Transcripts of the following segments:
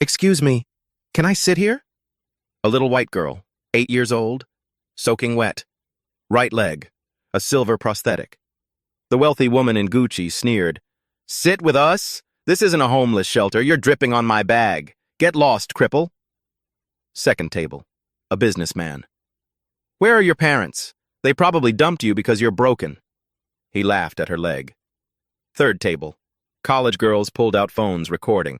Excuse me, can I sit here? A little white girl, 8 years old, soaking wet. Right leg, a silver prosthetic. The wealthy woman in Gucci sneered, "Sit with us? This isn't a homeless shelter. You're dripping on my bag. Get lost, cripple." Second table, a businessman. "Where are your parents? They probably dumped you because you're broken." He laughed at her leg. Third table, college girls pulled out phones recording.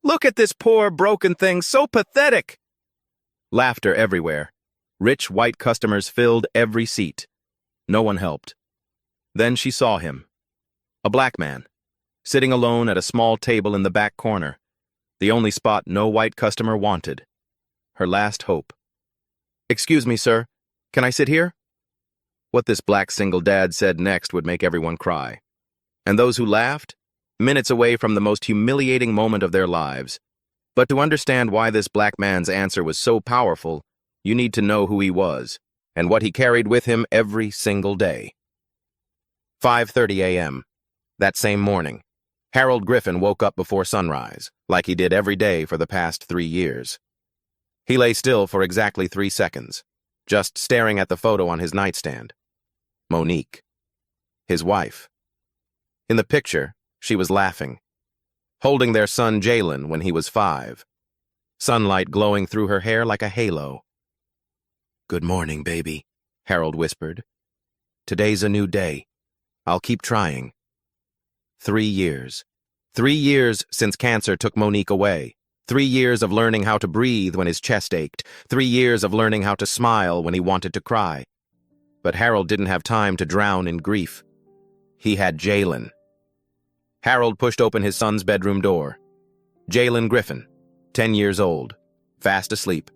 "Look at this poor, broken thing, so pathetic." Laughter everywhere. Rich white customers filled every seat. No one helped. Then she saw him. A black man, sitting alone at a small table in the back corner. The only spot no white customer wanted. Her last hope. "Excuse me, sir. Can I sit here?" What this black single dad said next would make everyone cry. And those who laughed, minutes away from the most humiliating moment of their lives. But to understand why this black man's answer was so powerful, you need to know who he was and what he carried with him every single day. 5:30 a.m. That same morning, Harold Griffin woke up before sunrise, like he did every day for the past 3 years. He lay still for exactly 3 seconds, just staring at the photo on his nightstand. Monique. His wife. In the picture, she was laughing, holding their son Jalen when he was 5. Sunlight glowing through her hair like a halo. "Good morning, baby," Harold whispered. "Today's a new day. I'll keep trying." 3 years. 3 years since cancer took Monique away. 3 years of learning how to breathe when his chest ached. 3 years of learning how to smile when he wanted to cry. But Harold didn't have time to drown in grief. He had Jalen. Harold pushed open his son's bedroom door. Jalen Griffin, 10 years old, fast asleep.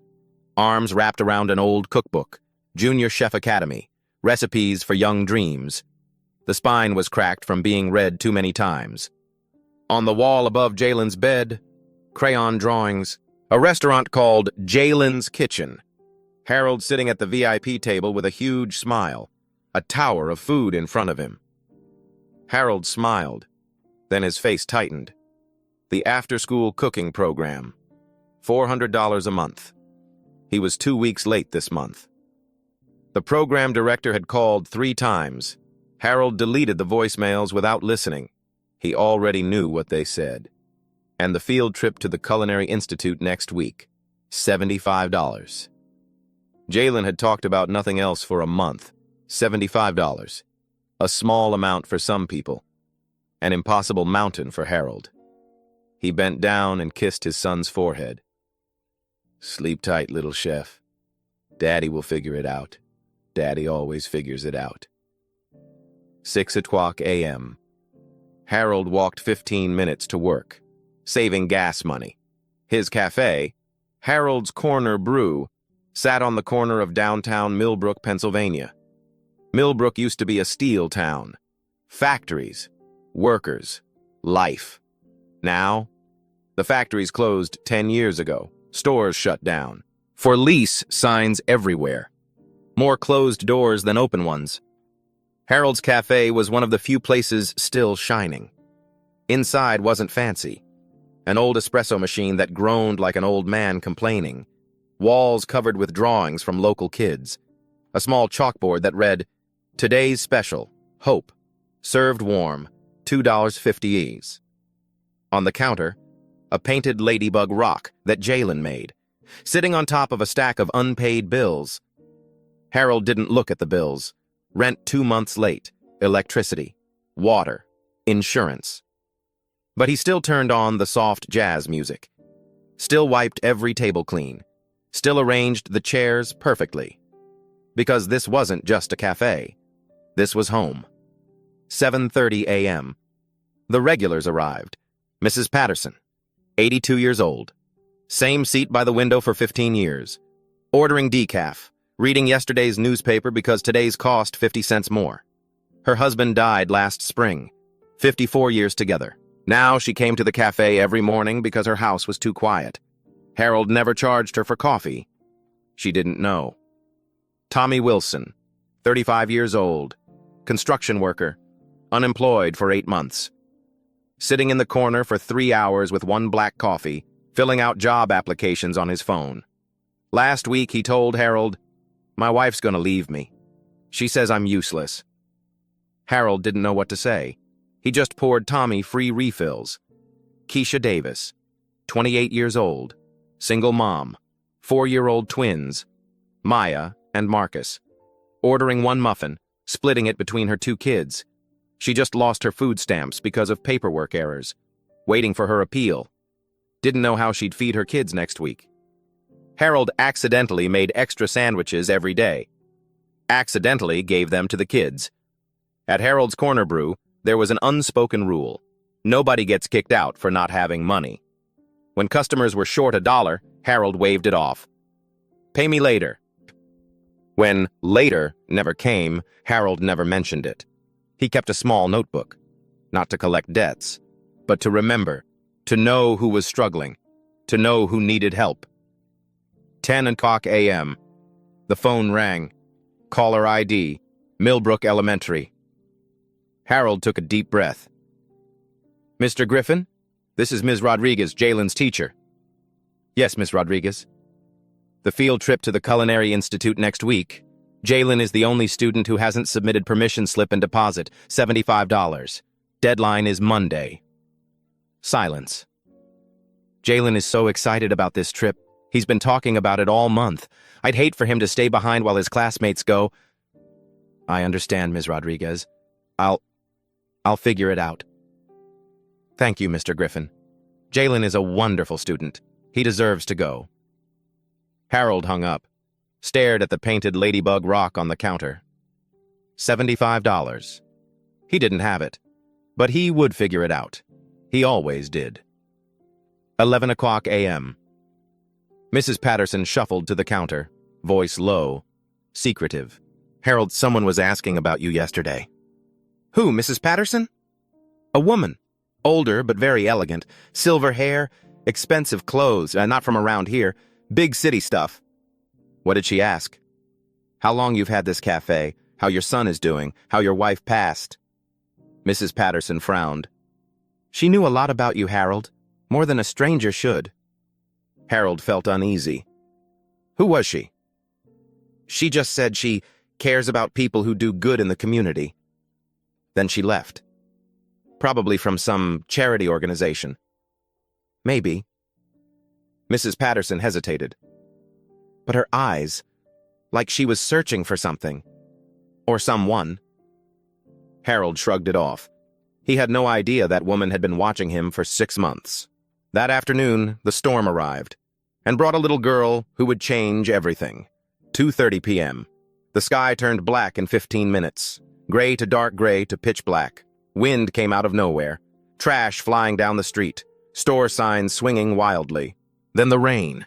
Arms wrapped around an old cookbook, Junior Chef Academy, recipes for young dreams. The spine was cracked from being read too many times. On the wall above Jalen's bed, crayon drawings, a restaurant called Jalen's Kitchen. Harold sitting at the VIP table with a huge smile, a tower of food in front of him. Harold smiled, then his face tightened. The after-school cooking program, $400 a month. He was 2 weeks late this month. The program director had called 3 times. Harold deleted the voicemails without listening. He already knew what they said. And the field trip to the Culinary Institute next week, $75. Jalen had talked about nothing else for a month, $75. A small amount for some people. An impossible mountain for Harold. He bent down and kissed his son's forehead. "Sleep tight, little chef. Daddy will figure it out. Daddy always figures it out." 6:00 a.m. Harold walked 15 minutes to work, saving gas money. His café, Harold's Corner Brew, sat on the corner of downtown Millbrook, Pennsylvania. Millbrook used to be a steel town. Factories, workers, life. Now, the factories closed 10 years ago. Stores shut down. For lease signs everywhere. More closed doors than open ones. Harold's Cafe was one of the few places still shining. Inside wasn't fancy. An old espresso machine that groaned like an old man complaining. Walls covered with drawings from local kids. A small chalkboard that read, "Today's special, Hope, served warm, $2.50. On the counter, a painted ladybug rock that Jalen made, sitting on top of a stack of unpaid bills. Harold didn't look at the bills. Rent 2 months late, electricity, water, insurance. But he still turned on the soft jazz music. Still wiped every table clean. Still arranged the chairs perfectly. Because this wasn't just a cafe. This was home. 7:30 a.m. The regulars arrived. Mrs. Patterson, 82 years old. Same seat by the window for 15 years. Ordering decaf. Reading yesterday's newspaper because today's cost 50 cents more. Her husband died last spring. 54 years together. Now she came to the cafe every morning because her house was too quiet. Harold never charged her for coffee. She didn't know. Tommy Wilson, 35 years old. Construction worker. Unemployed for 8 months. Sitting in the corner for 3 hours with one black coffee, filling out job applications on his phone. Last week he told Harold, "My wife's gonna leave me. She says I'm useless." Harold didn't know what to say. He just poured Tommy free refills. Keisha Davis, 28 years old, single mom, 4-year-old twins, Maya and Marcus. Ordering one muffin, splitting it between her 2 kids. She just lost her food stamps because of paperwork errors. Waiting for her appeal. Didn't know how she'd feed her kids next week. Harold accidentally made extra sandwiches every day. Accidentally gave them to the kids. At Harold's Corner Brew, there was an unspoken rule. Nobody gets kicked out for not having money. When customers were short $1, Harold waved it off. "Pay me later." When later never came, Harold never mentioned it. He kept a small notebook, not to collect debts, but to remember, to know who was struggling, to know who needed help. 10 o'clock a.m. The phone rang. Caller ID, Millbrook Elementary. Harold took a deep breath. "Mr. Griffin? This is Ms. Rodriguez, Jalen's teacher." "Yes, Miss Rodriguez." "The field trip to the Culinary Institute next week. Jalen is the only student who hasn't submitted permission slip and deposit, $75. Deadline is Monday." Silence. "Jalen is so excited about this trip. He's been talking about it all month. I'd hate for him to stay behind while his classmates go." "I understand, Ms. Rodriguez. I'll figure it out." "Thank you, Mr. Griffin. Jalen is a wonderful student. He deserves to go." Harold hung up, stared at the painted ladybug rock on the counter. $75. He didn't have it, but he would figure it out. He always did. 11 o'clock a.m. Mrs. Patterson shuffled to the counter, voice low, secretive. "Harold, someone was asking about you yesterday." "Who, Mrs. Patterson?" "A woman. Older, but very elegant. Silver hair, expensive clothes, not from around here. Big city stuff." "What did she ask?" "How long you've had this cafe, how your son is doing, how your wife passed." Mrs. Patterson frowned. "She knew a lot about you, Harold. More than a stranger should." Harold felt uneasy. "Who was she?" "She just said she cares about people who do good in the community." Then she left. "Probably from some charity organization." "Maybe." Mrs. Patterson hesitated. But her eyes, like she was searching for something. Or someone. Harold shrugged it off. He had no idea that woman had been watching him for 6 months. That afternoon, the storm arrived, and brought a little girl who would change everything. 2:30 p.m. The sky turned black in 15 minutes. Gray to dark gray to pitch black. Wind came out of nowhere. Trash flying down the street. Store signs swinging wildly. Then the rain.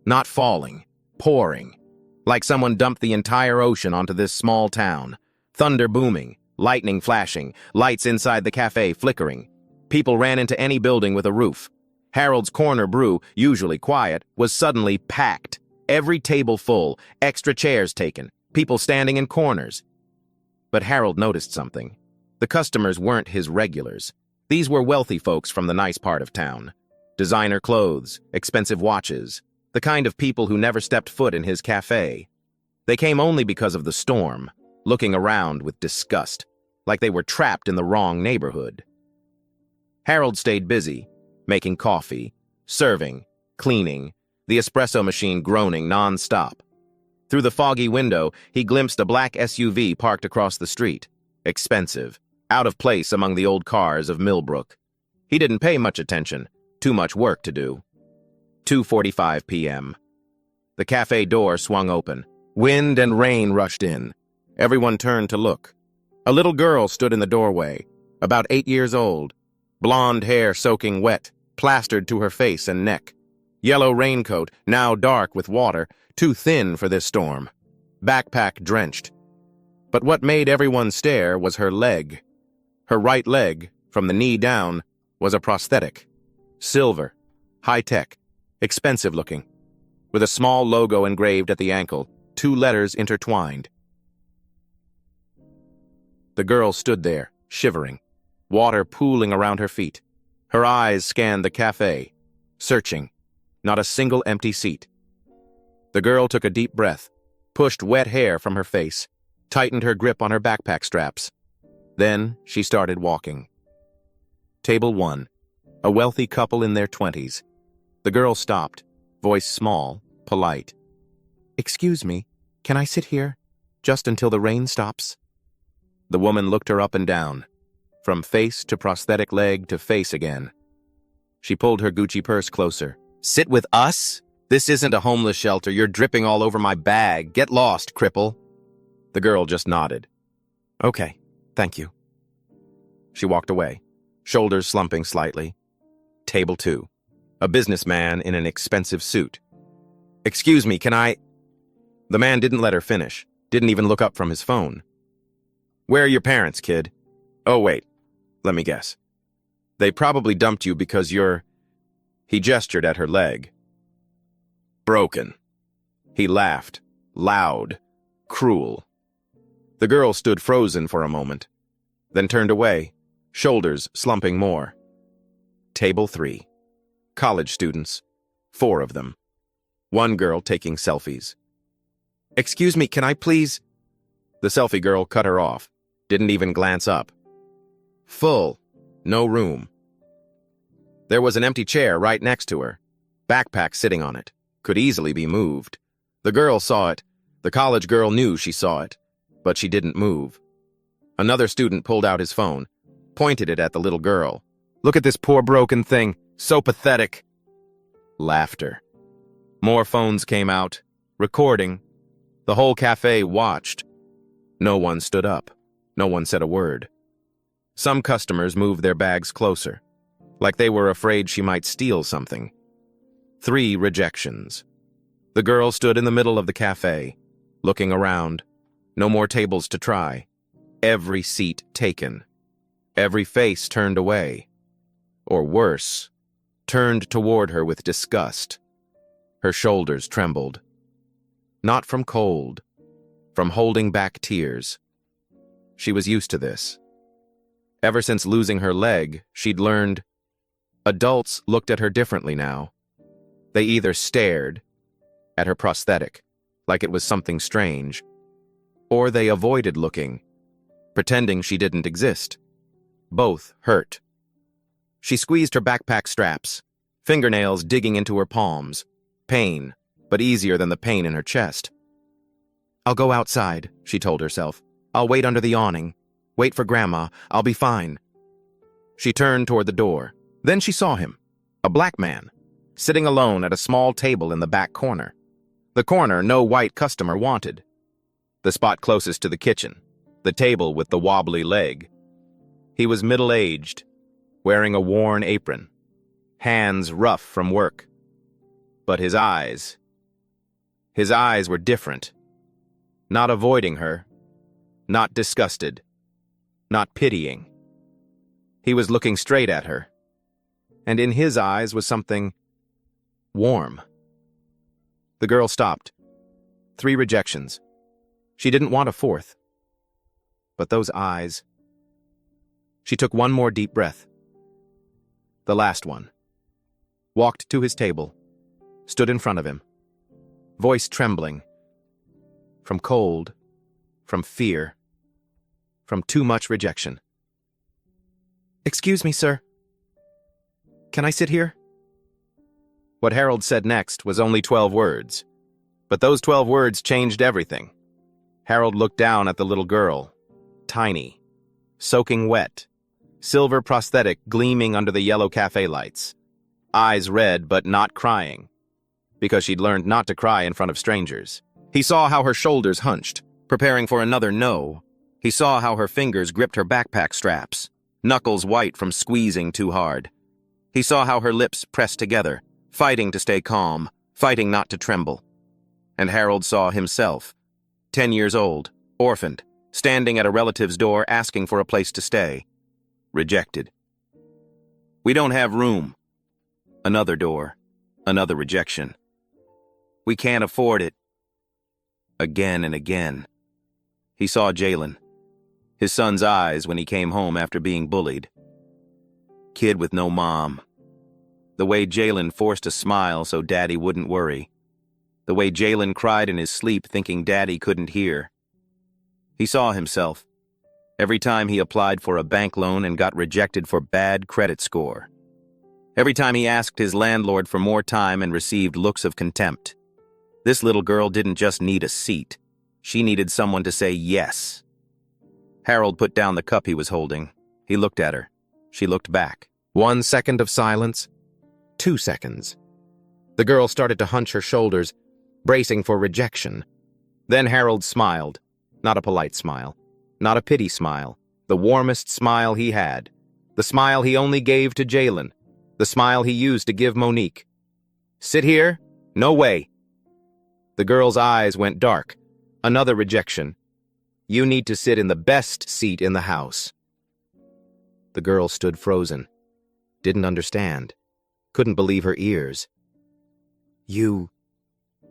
Not falling. Pouring. Like someone dumped the entire ocean onto this small town. Thunder booming. Lightning flashing. Lights inside the cafe flickering. People ran into any building with a roof. Harold's Corner Brew, usually quiet, was suddenly packed. Every table full. Extra chairs taken. People standing in corners. But Harold noticed something. The customers weren't his regulars. These were wealthy folks from the nice part of town. Designer clothes, expensive watches, the kind of people who never stepped foot in his cafe. They came only because of the storm, looking around with disgust, like they were trapped in the wrong neighborhood. Harold stayed busy, making coffee, serving, cleaning, the espresso machine groaning non-stop. Through the foggy window, he glimpsed a black SUV parked across the street. Expensive, out of place among the old cars of Millbrook. He didn't pay much attention, too much work to do. 2:45 p.m. The cafe door swung open. Wind and rain rushed in. Everyone turned to look. A little girl stood in the doorway, about 8 years old. Blonde hair soaking wet, plastered to her face and neck. Yellow raincoat, now dark with water, too thin for this storm. Backpack drenched. But what made everyone stare was her leg. Her right leg, from the knee down, was a prosthetic. Silver, high-tech, expensive-looking, with a small logo engraved at the ankle, 2 letters intertwined. The girl stood there, shivering, water pooling around her feet. Her eyes scanned the cafe, searching, Not a single empty seat. The girl took a deep breath, pushed wet hair from her face, tightened her grip on her backpack straps. Then she started walking. Table 1. A wealthy couple in their 20s. The girl stopped, voice small, polite. "Excuse me, can I sit here? Just until the rain stops?" The woman looked her up and down, from face to prosthetic leg to face again. She pulled her Gucci purse closer. "Sit with us? This isn't a homeless shelter. You're dripping all over my bag. Get lost, cripple." The girl just nodded. "Okay, thank you." She walked away, shoulders slumping slightly. Table 2. A businessman in an expensive suit. "Excuse me, can I—" The man didn't let her finish, didn't even look up from his phone. "Where are your parents, kid? Oh, wait. Let me guess. They probably dumped you because you're—" He gestured at her leg. "Broken." He laughed, loud, cruel. The girl stood frozen for a moment, then turned away, shoulders slumping more. Table 3. College students. 4 of them. One girl taking selfies. "Excuse me, can I please—" The selfie girl cut her off, didn't even glance up. Full. No room. There was an empty chair right next to her, backpack sitting on it. Could easily be moved. The girl saw it. The college girl knew she saw it, but she didn't move. Another student pulled out his phone, pointed it at the little girl. "Look at this poor broken thing. So pathetic." Laughter. More phones came out, recording. The whole cafe watched. No one stood up. No one said a word. Some customers moved their bags closer, like they were afraid she might steal something. 3 rejections. The girl stood in the middle of the cafe, looking around. No more tables to try. Every seat taken. Every face turned away. Or worse, turned toward her with disgust. Her shoulders trembled. Not from cold, from holding back tears. She was used to this. Ever since losing her leg, she'd learned adults looked at her differently now. They either stared at her prosthetic, like it was something strange, or they avoided looking, pretending she didn't exist. Both hurt. She squeezed her backpack straps, fingernails digging into her palms. Pain, but easier than the pain in her chest. "I'll go outside," she told herself. "I'll wait under the awning. Wait for Grandma. I'll be fine." She turned toward the door. Then she saw him, a black man, sitting alone at a small table in the back corner. The corner no white customer wanted. The spot closest to the kitchen, the table with the wobbly leg. He was middle-aged, wearing a worn apron, hands rough from work. But his eyes were different. Not avoiding her, not disgusted, not pitying. He was looking straight at her, and in his eyes was something warm. The girl stopped. 3 rejections. She didn't want a 4th. But those eyes. She took one more deep breath. The last one. Walked to his table. Stood in front of him. Voice trembling. From cold. From fear. From too much rejection. "Excuse me, sir. Can I sit here?" What Harold said next was only 12 words. But those 12 words changed everything. Harold looked down at the little girl. Tiny. Soaking wet. Silver prosthetic gleaming under the yellow cafe lights. Eyes red but not crying, because she'd learned not to cry in front of strangers. He saw how her shoulders hunched, preparing for another no. He saw how her fingers gripped her backpack straps, knuckles white from squeezing too hard. He saw how her lips pressed together, fighting to stay calm, fighting not to tremble. And Harold saw himself, 10 years old, orphaned, standing at a relative's door asking for a place to stay. Rejected. "We don't have room." Another door, another rejection. "We can't afford it." Again and again. He saw Jalen, his son's eyes when he came home after being bullied. Kid with no mom. The way Jalen forced a smile so Daddy wouldn't worry. The way Jalen cried in his sleep thinking Daddy couldn't hear. He saw himself. Every time he applied for a bank loan and got rejected for bad credit score. Every time he asked his landlord for more time and received looks of contempt. This little girl didn't just need a seat. She needed someone to say yes. Harold put down the cup he was holding. He looked at her. She looked back. 1 second of silence. 2 seconds. The girl started to hunch her shoulders, bracing for rejection. Then Harold smiled. Not a polite smile. Not a pity smile. The warmest smile he had. The smile he only gave to Jalen. The smile he used to give Monique. Sit here? No way. The girl's eyes went dark. Another rejection. You need to sit in the best seat in the house. The girl stood frozen. Didn't understand. Couldn't believe her ears.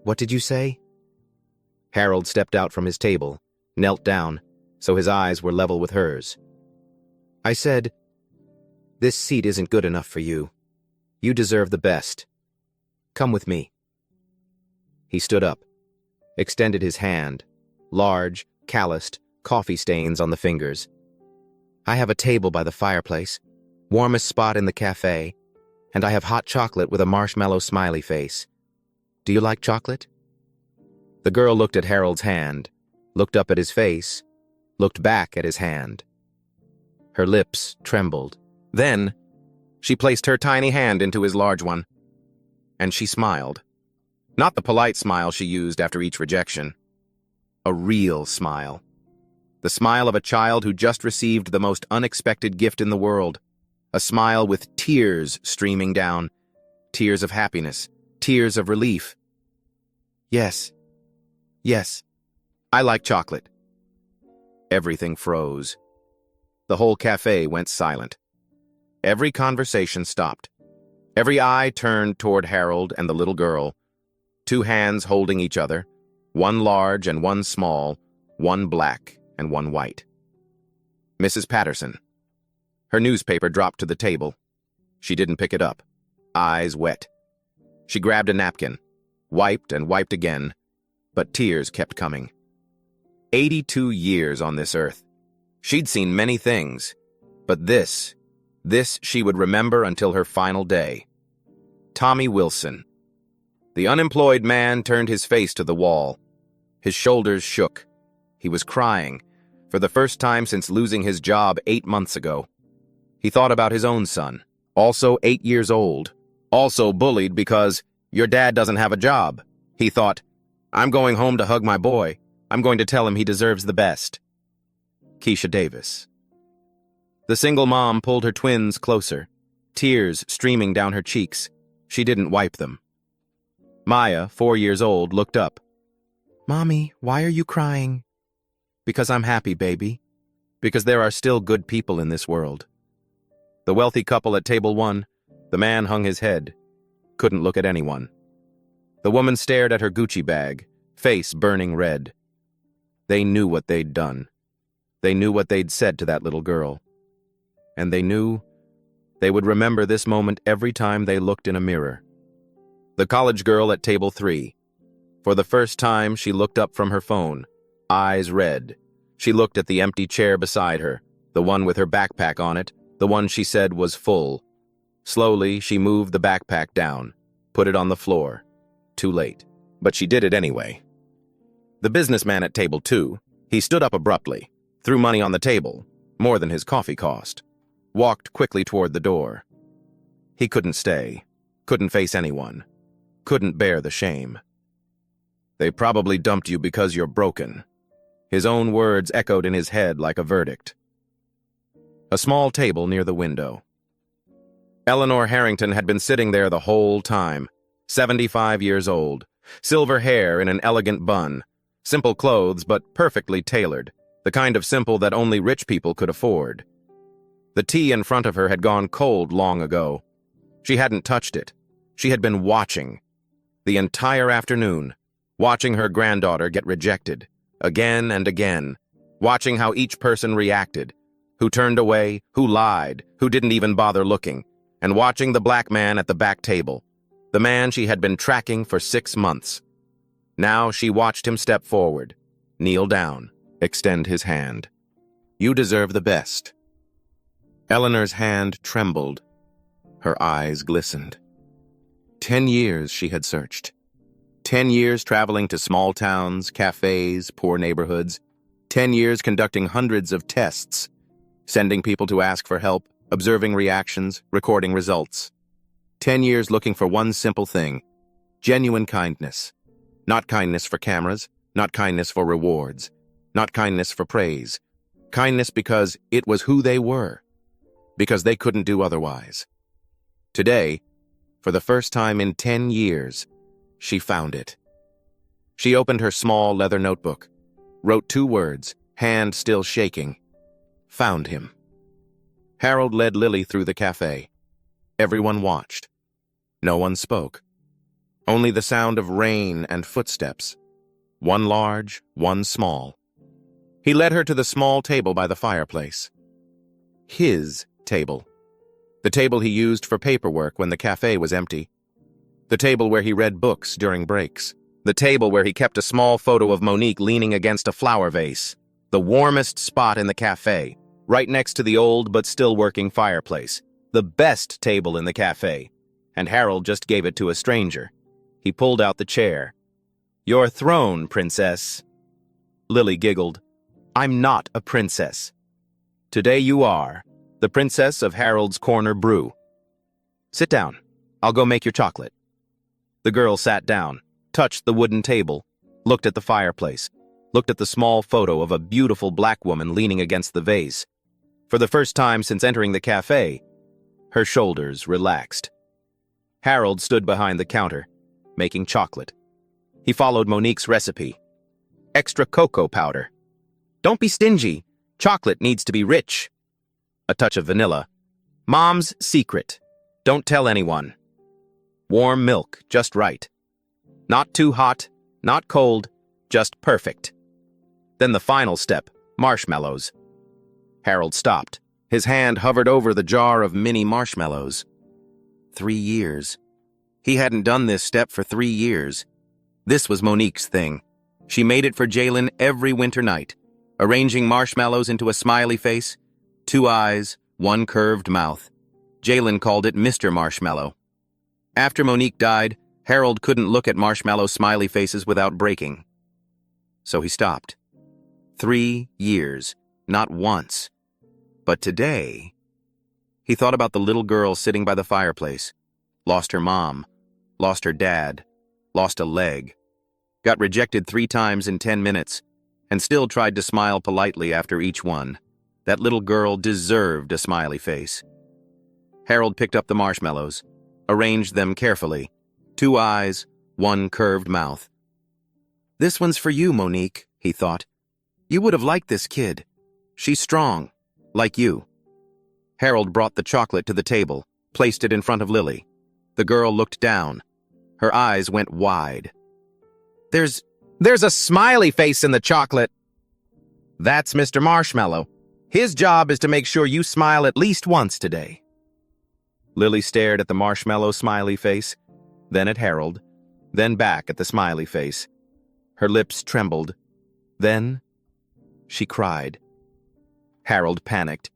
What did you say? Harold stepped out from his table, knelt down, so his eyes were level with hers. I said, this seat isn't good enough for you. You deserve the best. Come with me. He stood up, extended his hand, large, calloused, coffee stains on the fingers. I have a table by the fireplace, warmest spot in the cafe, and I have hot chocolate with a marshmallow smiley face. Do you like chocolate? The girl looked at Harold's hand, looked up at his face, looked back at his hand. Her lips trembled. Then, she placed her tiny hand into his large one, and she smiled. Not the polite smile she used after each rejection. A real smile. The smile of a child who just received the most unexpected gift in the world. A smile with tears streaming down. Tears of happiness. Tears of relief. Yes. Yes. I like chocolate. Everything froze. The whole cafe went silent. Every conversation stopped. Every eye turned toward Harold and the little girl. 2 hands holding each other. One large and one small. One black and one white. Mrs. Patterson. Her newspaper dropped to the table. She didn't pick it up. Eyes wet. She grabbed a napkin. Wiped and wiped again. But tears kept coming. 82 years on this earth. She'd seen many things. But this she would remember until her final day. Tommy Wilson. The unemployed man turned his face to the wall. His shoulders shook. He was crying, for the first time since losing his job 8 months ago. He thought about his own son, also 8 years old, also bullied because your dad doesn't have a job. He thought, I'm going home to hug my boy. I'm going to tell him he deserves the best. Keisha Davis. The single mom pulled her twins closer, tears streaming down her cheeks. She didn't wipe them. Maya, 4 years old, looked up. Mommy, why are you crying? Because I'm happy, baby. Because there are still good people in this world. The wealthy couple at table 1, the man hung his head, couldn't look at anyone. The woman stared at her Gucci bag, face burning red. They knew what they'd done. They knew what they'd said to that little girl. And they knew they would remember this moment every time they looked in a mirror. The college girl at table 3. For the first time, she looked up from her phone, eyes red. She looked at the empty chair beside her, the one with her backpack on it, the one she said was full. Slowly, she moved the backpack down, put it on the floor. Too late. But she did it anyway. The businessman at table 2, he stood up abruptly, threw money on the table, more than his coffee cost, walked quickly toward the door. He couldn't stay, couldn't face anyone, couldn't bear the shame. They probably dumped you because you're broken. His own words echoed in his head like a verdict. A small table near the window. Eleanor Harrington had been sitting there the whole time, 75 years old, silver hair in an elegant bun, simple clothes but perfectly tailored, the kind of simple that only rich people could afford. The tea in front of her had gone cold long ago. She hadn't touched it. She had been watching, the entire afternoon, watching her granddaughter get rejected, again and again, watching how each person reacted, who turned away, who lied, who didn't even bother looking, and watching the black man at the back table, the man she had been tracking for 6 months. Now she watched him step forward, kneel down, extend his hand. "You deserve the best." Eleanor's hand trembled. Her eyes glistened. 10 years she had searched. 10 years traveling to small towns, cafes, poor neighborhoods. 10 years conducting hundreds of tests, sending people to ask for help, observing reactions, recording results. 10 years looking for one simple thing: genuine kindness. Not kindness for cameras, not kindness for rewards, not kindness for praise. Kindness because it was who they were, because they couldn't do otherwise. Today, for the first time in 10 years, she found it. She opened her small leather notebook, wrote 2 words, hand still shaking. Found him. Harold led Lily through the cafe. Everyone watched. No one spoke. Only the sound of rain and footsteps. One large, one small. He led her to the small table by the fireplace. His table. The table he used for paperwork when the cafe was empty. The table where he read books during breaks. The table where he kept a small photo of Monique leaning against a flower vase. The warmest spot in the cafe, right next to the old but still working fireplace. The best table in the cafe. And Harold just gave it to a stranger. He pulled out the chair. "Your throne, princess." Lily giggled. "I'm not a princess." "Today you are, the princess of Harold's Corner Brew. Sit down. I'll go make your chocolate." The girl sat down, touched the wooden table, looked at the fireplace, looked at the small photo of a beautiful black woman leaning against the vase. For the first time since entering the cafe, her shoulders relaxed. Harold stood behind the counter, making chocolate. He followed Monique's recipe. Extra cocoa powder. "Don't be stingy. Chocolate needs to be rich." A touch of vanilla. "Mom's secret. Don't tell anyone." Warm milk, just right. Not too hot, not cold, just perfect. Then the final step, marshmallows. Harold stopped. His hand hovered over the jar of mini marshmallows. 3 years. He hadn't done this step for 3 years. This was Monique's thing. She made it for Jalen every winter night, arranging marshmallows into a smiley face, 2 eyes, 1 curved mouth. Jalen called it Mr. Marshmallow. After Monique died, Harold couldn't look at marshmallow smiley faces without breaking. So he stopped. 3 years, not once. But today, he thought about the little girl sitting by the fireplace. Lost her mom, lost her dad, lost a leg. Got rejected 3 times in 10 minutes, and still tried to smile politely after each one. That little girl deserved a smiley face. Harold picked up the marshmallows, arranged them carefully. 2 eyes, 1 curved mouth. "This one's for you, Monique," he thought. "You would have liked this kid. She's strong, like you." Harold brought the chocolate to the table, placed it in front of Lily. The girl looked down. Her eyes went wide. There's a smiley face in the chocolate." "That's Mr. Marshmallow. His job is to make sure you smile at least once today." Lily stared at the marshmallow smiley face, then at Harold, then back at the smiley face. Her lips trembled. Then she cried. Harold panicked.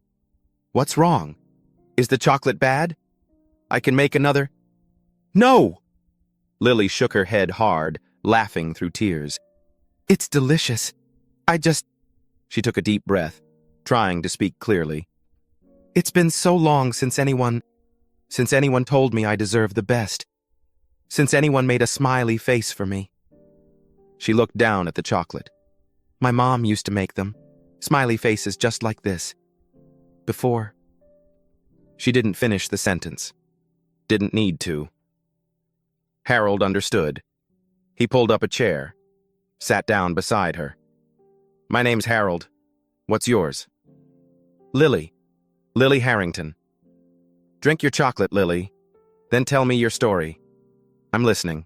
"What's wrong? Is the chocolate bad? I can make another." "No!" Lily shook her head hard, laughing through tears. "It's delicious. She took a deep breath, trying to speak clearly. "It's been so long since anyone told me I deserve the best. Since anyone made a smiley face for me." She looked down at the chocolate. "My mom used to make them. Smiley faces just like this. Before." She didn't finish the sentence. Didn't need to. Harold understood. He pulled up a chair, sat down beside her. "My name's Harold. What's yours?" "Lily. Lily Harrington." "Drink your chocolate, Lily. Then tell me your story. I'm listening."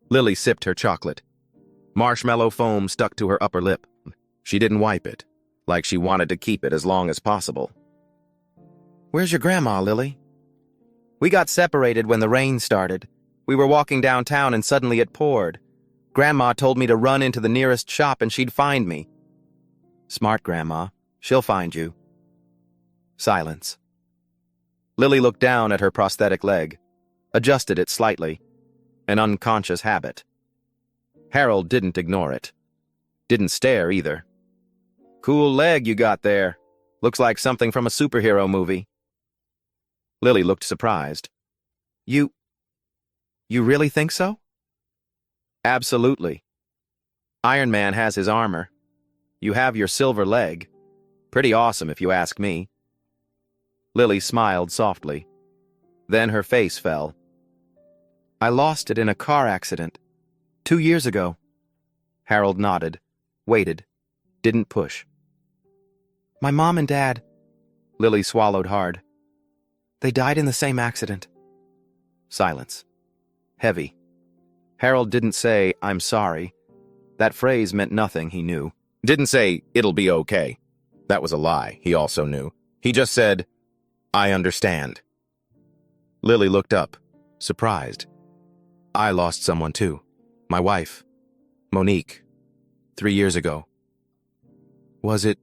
Lily sipped her chocolate. Marshmallow foam stuck to her upper lip. She didn't wipe it, like she wanted to keep it as long as possible. "Where's your grandma, Lily?" We got separated when the rain started. We were walking downtown and suddenly it poured. Grandma told me to run into the nearest shop and she'd find me. Smart Grandma. She'll find you. Silence. Lily looked down at her prosthetic leg, adjusted it slightly. An unconscious habit. Harold didn't ignore it. Didn't stare either. Cool leg you got there. Looks like something from a superhero movie. Lily looked surprised. You really think so? Absolutely. Iron Man has his armor. You have your silver leg. Pretty awesome if you ask me. Lily smiled softly. Then her face fell. I lost it in a car accident 2 years ago. Harold nodded, waited, didn't push. My mom and dad. Lily swallowed hard. They died in the same accident. Silence. Heavy. Harold didn't say, I'm sorry. That phrase meant nothing, he knew. Didn't say, it'll be okay. That was a lie, he also knew. He just said, I understand. Lily looked up, surprised. I lost someone too. My wife, Monique, 3 years ago. Was it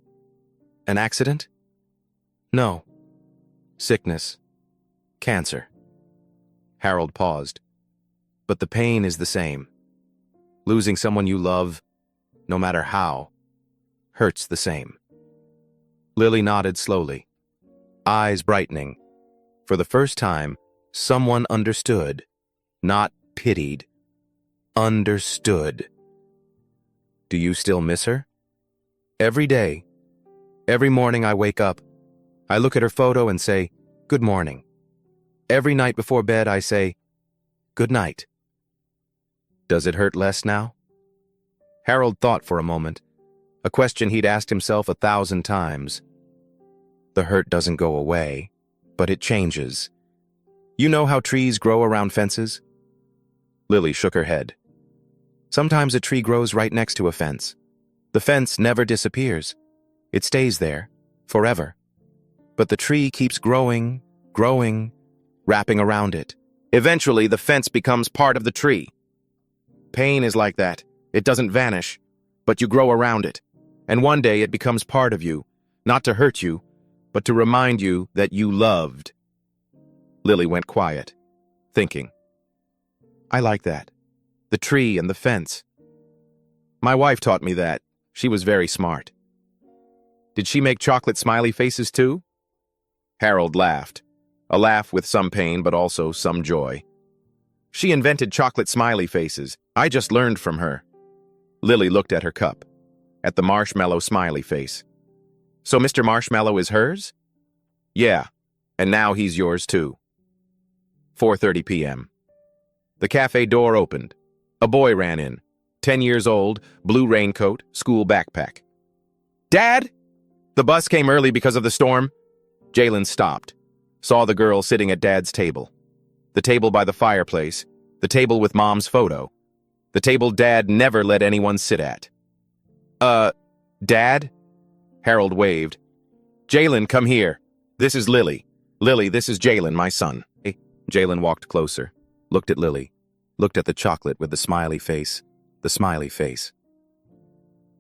an accident? No. Sickness. Cancer. Harold paused. But the pain is the same. Losing someone you love, no matter how, hurts the same. Lily nodded slowly, eyes brightening. For the first time, someone understood, not pitied. Understood. Do you still miss her? Every day, every morning I wake up, I look at her photo and say, good morning. Every night before bed I say, good night. Does it hurt less now? Harold thought for a moment, a question he'd asked himself 1,000 times. The hurt doesn't go away, but it changes. You know how trees grow around fences? Lily shook her head. Sometimes a tree grows right next to a fence. The fence never disappears. It stays there, forever. But the tree keeps growing, growing, wrapping around it. Eventually, the fence becomes part of the tree. Pain is like that. It doesn't vanish, but you grow around it. And one day it becomes part of you, not to hurt you, but to remind you that you loved. Lily went quiet, thinking. I like that. The tree and the fence. My wife taught me that. She was very smart. Did she make chocolate smiley faces too? Harold laughed. A laugh with some pain, but also some joy. She invented chocolate smiley faces. I just learned from her. Lily looked at her cup, at the marshmallow smiley face. So Mr. Marshmallow is hers? Yeah, and now he's yours too. 4:30 p.m. The cafe door opened. A boy ran in, 10 years old, blue raincoat, school backpack. Dad? The bus came early because of the storm. Jalen stopped, saw the girl sitting at Dad's table. The table by the fireplace, the table with Mom's photo, the table Dad never let anyone sit at. Dad? Harold waved. Jalen, come here. This is Lily. Lily, this is Jalen, my son. Jalen walked closer, looked at Lily, looked at the chocolate with the smiley face, the smiley face.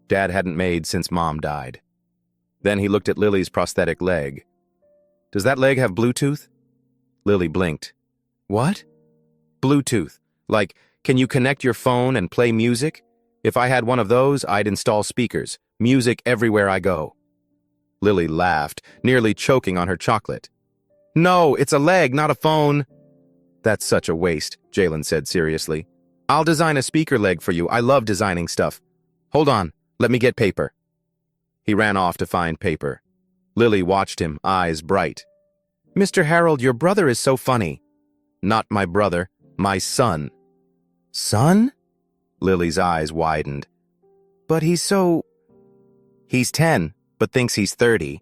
Dad hadn't made since Mom died. Then he looked at Lily's prosthetic leg. Does that leg have Bluetooth? Lily blinked. What? Bluetooth. Like, can you connect your phone and play music? If I had one of those, I'd install speakers, music everywhere I go. Lily laughed, nearly choking on her chocolate. No, it's a leg, not a phone. That's such a waste, Jalen said seriously. I'll design a speaker leg for you. I love designing stuff. Hold on, let me get paper. He ran off to find paper. Lily watched him, eyes bright. Mr. Harold, your brother is so funny. Not my brother, my son. Son? Lily's eyes widened. But he's 10, but thinks he's 30.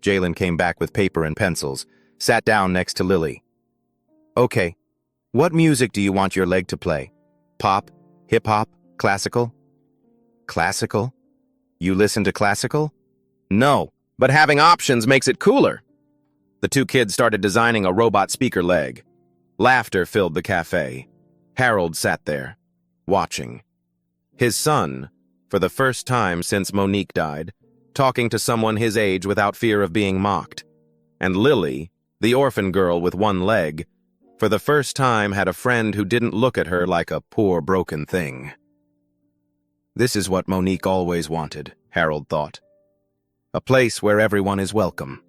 Jalen came back with paper and pencils, sat down next to Lily. Okay, what music do you want your leg to play? Pop, hip-hop, classical? Classical? You listen to classical? No, but having options makes it cooler. The two kids started designing a robot speaker leg. Laughter filled the cafe. Harold sat there, watching. His son, for the first time since Monique died, talking to someone his age without fear of being mocked. And Lily, the orphan girl with one leg, for the first time had a friend who didn't look at her like a poor, broken thing. This is what Monique always wanted, Harold thought. A place where everyone is welcome,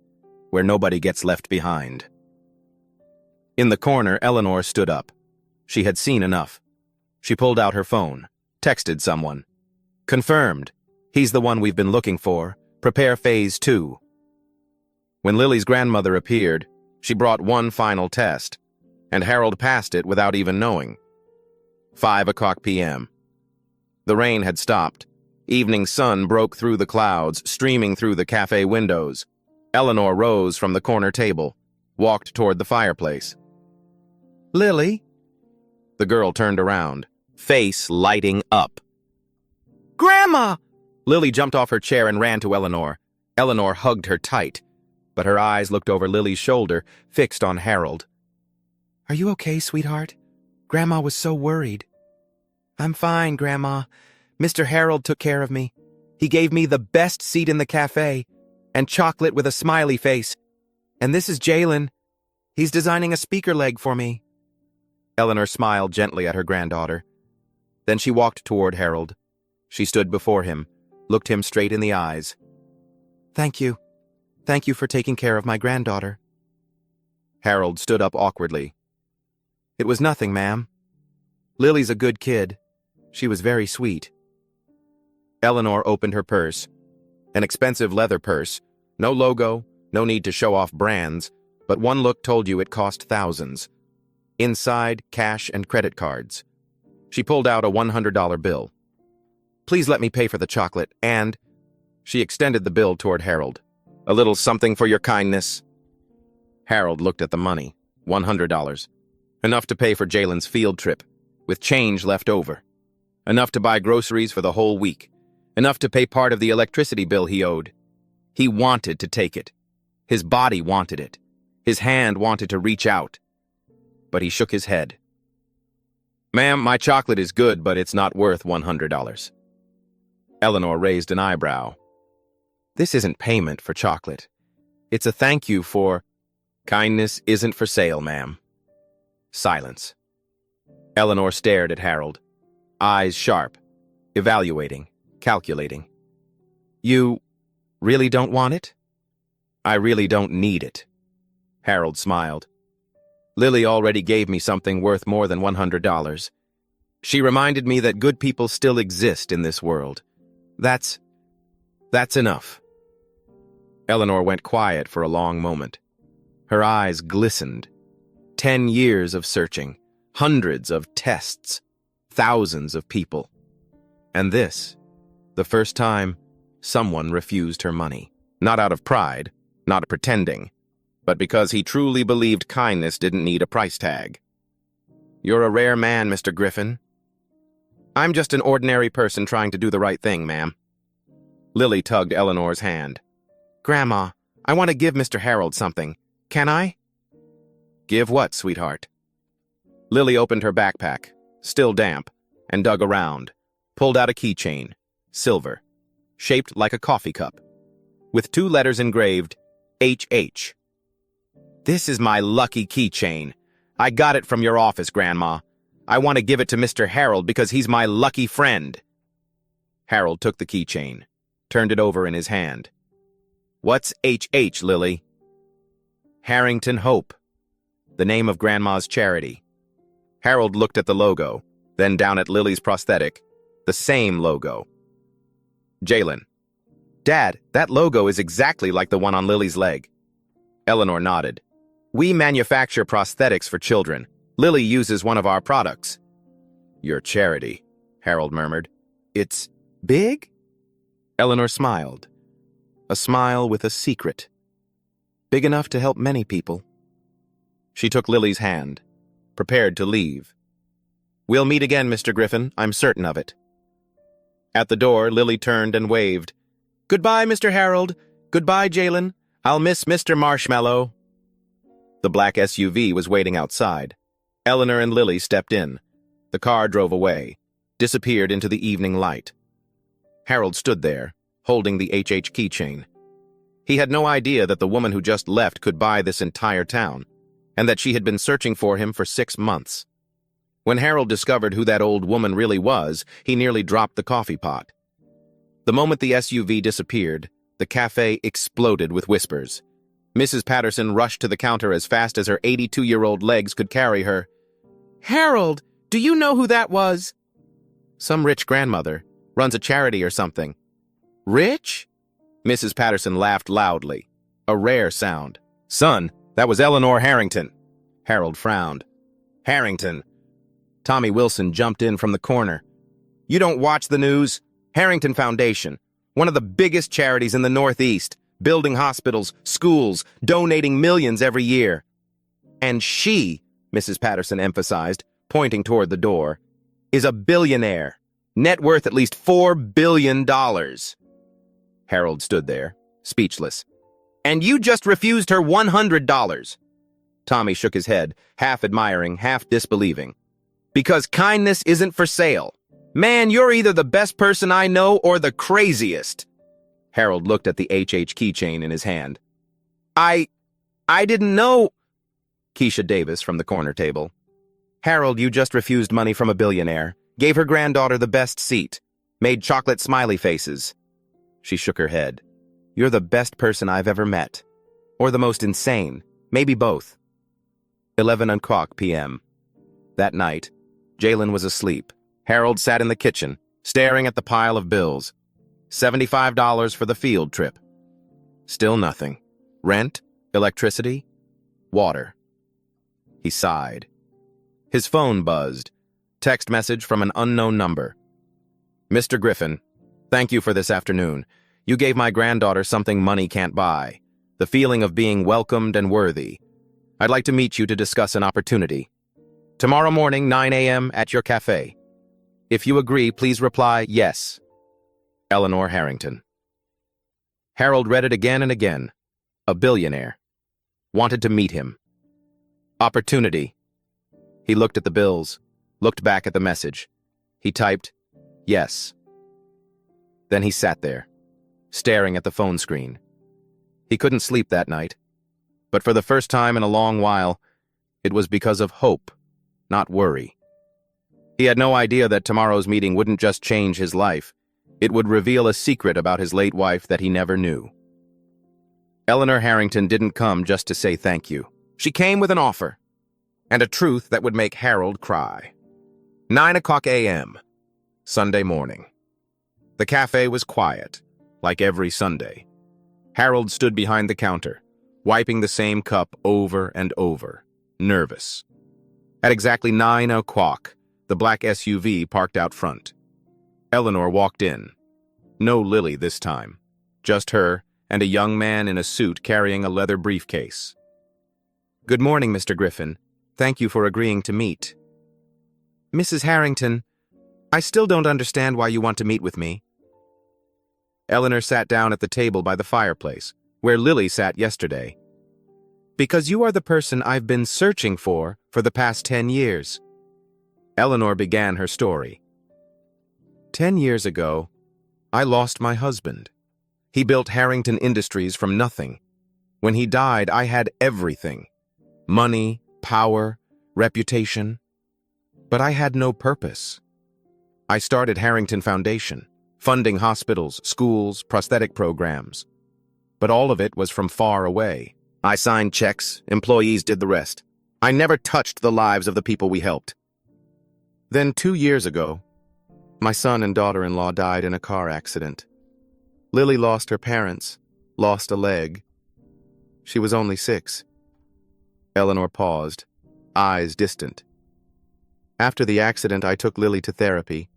where nobody gets left behind. In the corner, Eleanor stood up. She had seen enough. She pulled out her phone, texted someone. Confirmed. He's the one we've been looking for. Prepare phase 2. When Lily's grandmother appeared, she brought one final test, and Harold passed it without even knowing. 5:00 p.m. The rain had stopped. Evening sun broke through the clouds, streaming through the cafe windows. Eleanor rose from the corner table, walked toward the fireplace. Lily? The girl turned around, face lighting up. Grandma! Lily jumped off her chair and ran to Eleanor. Eleanor hugged her tight, but her eyes looked over Lily's shoulder, fixed on Harold. Are you okay, sweetheart? Grandma was so worried. I'm fine, Grandma. Mr. Harold took care of me. He gave me the best seat in the cafe, and chocolate with a smiley face. And this is Jalen. He's designing a speaker leg for me. Eleanor smiled gently at her granddaughter. Then she walked toward Harold. She stood before him, looked him straight in the eyes. Thank you. Thank you for taking care of my granddaughter. Harold stood up awkwardly. It was nothing, ma'am. Lily's a good kid. She was very sweet. Eleanor opened her purse. An expensive leather purse. No logo, no need to show off brands, but one look told you it cost thousands. Inside, cash and credit cards. She pulled out a $100 bill. Please let me pay for the chocolate, and... She extended the bill toward Harold. A little something for your kindness. Harold looked at the money. $100. Enough to pay for Jalen's field trip, with change left over. Enough to buy groceries for the whole week. Enough to pay part of the electricity bill he owed. He wanted to take it. His body wanted it. His hand wanted to reach out. But he shook his head. Ma'am, my chocolate is good, but it's not worth $100. Eleanor raised an eyebrow. This isn't payment for chocolate. It's a thank you for... Kindness isn't for sale, ma'am. Silence. Eleanor stared at Harold. Eyes sharp. Evaluating. Calculating. You really don't want it? I really don't need it. Harold smiled. Lily already gave me something worth more than $100. She reminded me that good people still exist in this world. That's enough. Eleanor went quiet for a long moment. Her eyes glistened. 10 years of searching, hundreds of tests, thousands of people. And this, the first time someone refused her money. Not out of pride, not pretending, but because he truly believed kindness didn't need a price tag. You're a rare man, Mr. Griffin. I'm just an ordinary person trying to do the right thing, ma'am. Lily tugged Eleanor's hand. Grandma, I want to give Mr. Harold something. Can I? Give what, sweetheart? Lily opened her backpack, still damp, and dug around, pulled out a keychain, silver, shaped like a coffee cup, with 2 letters engraved, HH. This is my lucky keychain. I got it from your office, Grandma. I want to give it to Mr. Harold because he's my lucky friend. Harold took the keychain, turned it over in his hand. What's HH, Lily? Harrington Hope, the name of Grandma's charity. Harold looked at the logo, then down at Lily's prosthetic, the same logo. Jalen. Dad, that logo is exactly like the one on Lily's leg. Eleanor nodded. We manufacture prosthetics for children. Lily uses one of our products. Your charity, Harold murmured. It's big? Eleanor smiled. A smile with a secret. Big enough to help many people. She took Lily's hand, prepared to leave. We'll meet again, Mr. Griffin, I'm certain of it. At the door, Lily turned and waved. Goodbye, Mr. Harold. Goodbye, Jalen. I'll miss Mr. Marshmallow. The black SUV was waiting outside. Eleanor and Lily stepped in. The car drove away, disappeared into the evening light. Harold stood there, holding the HH keychain. He had no idea that the woman who just left could buy this entire town, and that she had been searching for him for 6 months. When Harold discovered who that old woman really was, he nearly dropped the coffee pot. The moment the SUV disappeared, the cafe exploded with whispers. Mrs. Patterson rushed to the counter as fast as her 82-year-old legs could carry her. "Harold, do you know who that was?" "Some rich grandmother. Runs a charity or something." "Rich?" Mrs. Patterson laughed loudly. A rare sound. "Son, that was Eleanor Harrington." Harold frowned. "Harrington." Tommy Wilson jumped in from the corner. "You don't watch the news? Harrington Foundation, one of the biggest charities in the Northeast, building hospitals, schools, donating millions every year." "And she," Mrs. Patterson emphasized, pointing toward the door, "is a billionaire. Net worth at least $4 billion. Harold stood there, speechless. "And you just refused her $100. Tommy shook his head, half admiring, half disbelieving. "Because kindness isn't for sale. Man, you're either the best person I know or the craziest." Harold looked at the HH keychain in his hand. I didn't know." Keisha Davis from the corner table. "Harold, you just refused money from a billionaire, gave her granddaughter the best seat, made chocolate smiley faces." She shook her head. "You're the best person I've ever met. Or the most insane, maybe both." 11:00 p.m. That night, Jalen was asleep. Harold sat in the kitchen, staring at the pile of bills. $75 for the field trip. Still nothing. Rent, electricity, water. He sighed. His phone buzzed. Text message from an unknown number. "Mr. Griffin, thank you for this afternoon. You gave my granddaughter something money can't buy. The feeling of being welcomed and worthy. I'd like to meet you to discuss an opportunity. Tomorrow morning, 9 a.m. at your café. If you agree, please reply yes. Eleanor Harrington." Harold read it again and again. A billionaire. Wanted to meet him. Opportunity. He looked at the bills, looked back at the message. He typed, yes. Then he sat there, staring at the phone screen. He couldn't sleep that night. But for the first time in a long while, it was because of hope, not worry. He had no idea that tomorrow's meeting wouldn't just change his life. It would reveal a secret about his late wife that he never knew. Eleanor Harrington didn't come just to say thank you. She came with an offer, and a truth that would make Harold cry. 9:00 a.m., Sunday morning. The cafe was quiet, like every Sunday. Harold stood behind the counter, wiping the same cup over and over, nervous. At exactly 9:00, the black SUV parked out front. Eleanor walked in. No Lily this time. Just her and a young man in a suit carrying a leather briefcase. "Good morning, Mr. Griffin. Thank you for agreeing to meet." "Mrs. Harrington, I still don't understand why you want to meet with me." Eleanor sat down at the table by the fireplace, where Lily sat yesterday. "Because you are the person I've been searching for the past 10 years. Eleanor began her story. 10 years ago, I lost my husband. He built Harrington Industries from nothing. When he died, I had everything. Money, power, reputation. But I had no purpose. I started Harrington Foundation, funding hospitals, schools, prosthetic programs. But all of it was from far away. I signed checks, employees did the rest. I never touched the lives of the people we helped. Then 2 years ago, my son and daughter-in-law died in a car accident. Lily lost her parents, lost a leg. She was only 6. Eleanor paused, eyes distant. After the accident, I took Lily to therapy.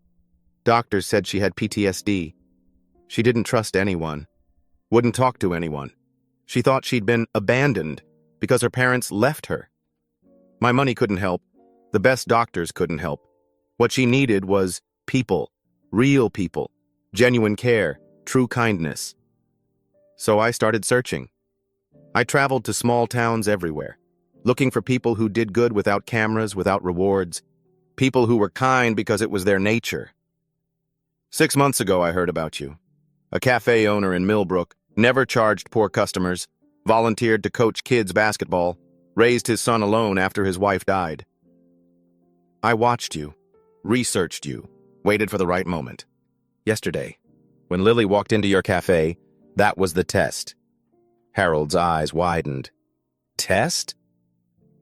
Doctors said she had PTSD. She didn't trust anyone, wouldn't talk to anyone. She thought she'd been abandoned because her parents left her. My money couldn't help. The best doctors couldn't help. What she needed was people, real people, genuine care, true kindness. So I started searching. I traveled to small towns everywhere, looking for people who did good without cameras, without rewards, people who were kind because it was their nature. 6 months ago, I heard about you. A cafe owner in Millbrook, never charged poor customers, volunteered to coach kids basketball, raised his son alone after his wife died. I watched you, researched you, waited for the right moment. Yesterday, when Lily walked into your cafe, that was the test. Harold's eyes widened. Test?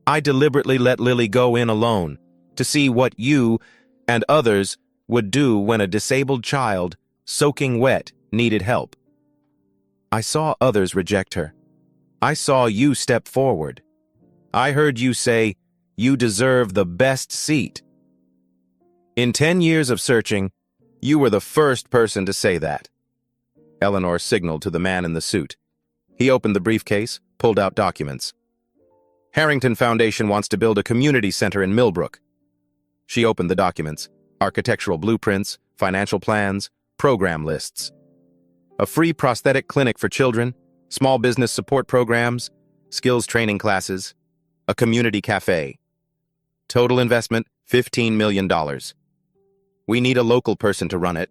I deliberately let Lily go in alone to see what you and others would do when a disabled child, soaking wet, needed help. I saw others reject her. I saw you step forward. I heard you say, "You deserve the best seat." In 10 years of searching, you were the first person to say that. Eleanor signaled to the man in the suit. He opened the briefcase, pulled out documents. Harrington Foundation wants to build a community center in Millbrook. She opened the documents, architectural blueprints, financial plans, program lists. A free prosthetic clinic for children, small business support programs, skills training classes, a community cafe. Total investment, $15 million. We need a local person to run it,